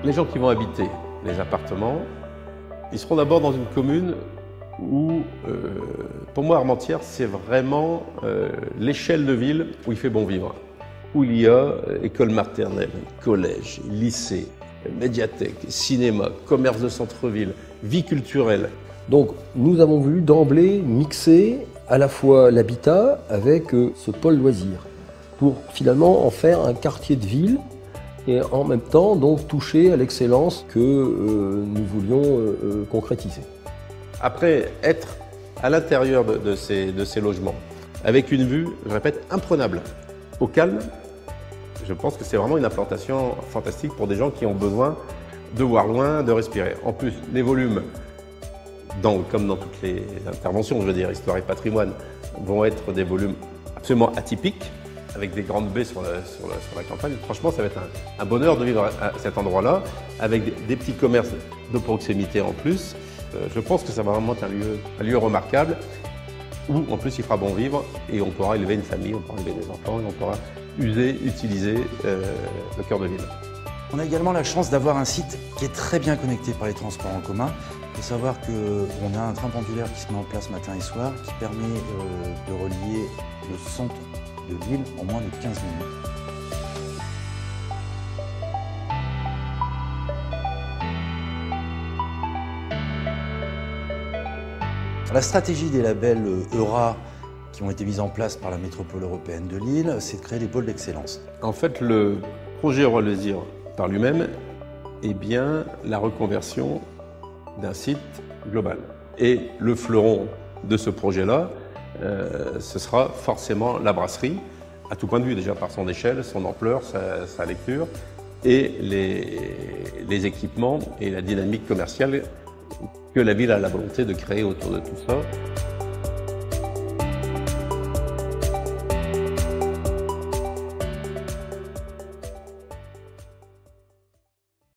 Les gens qui vont habiter les appartements, ils seront d'abord dans une commune où, pour moi, Armentières, c'est vraiment l'échelle de ville où il fait bon vivre. Où il y a école maternelle, collège, lycée, médiathèque, cinéma, commerce de centre-ville, vie culturelle. Donc nous avons voulu d'emblée mixer à la fois l'habitat avec ce pôle loisir pour finalement en faire un quartier de ville et en même temps donc toucher à l'excellence que nous voulions concrétiser. Après, être à l'intérieur de ces logements, avec une vue, je répète, imprenable, au calme, je pense que c'est vraiment une implantation fantastique pour des gens qui ont besoin de voir loin, de respirer. En plus, les volumes, comme dans toutes les interventions, je veux dire, histoire et patrimoine, vont être des volumes absolument atypiques, avec des grandes baies sur la campagne. Franchement, ça va être un bonheur de vivre à cet endroit-là, avec des petits commerces de proximité en plus. Je pense que ça va vraiment être un lieu remarquable, où en plus il fera bon vivre, et on pourra élever une famille, on pourra élever des enfants, et on pourra utiliser le cœur de ville. On a également la chance d'avoir un site qui est très bien connecté par les transports en commun. Il faut savoir qu'on a un train pendulaire qui se met en place matin et soir, qui permet de relier le centre de Lille en moins de 15 minutes. La stratégie des labels EURA qui ont été mis en place par la métropole européenne de Lille, c'est de créer des pôles d'excellence. En fait, le projet EuroLoisirs par lui-même est bien la reconversion d'un site global. Et le fleuron de ce projet-là, ce sera forcément la brasserie, à tout point de vue, déjà par son échelle, son ampleur, sa lecture, et les équipements et la dynamique commerciale que la ville a la volonté de créer autour de tout ça.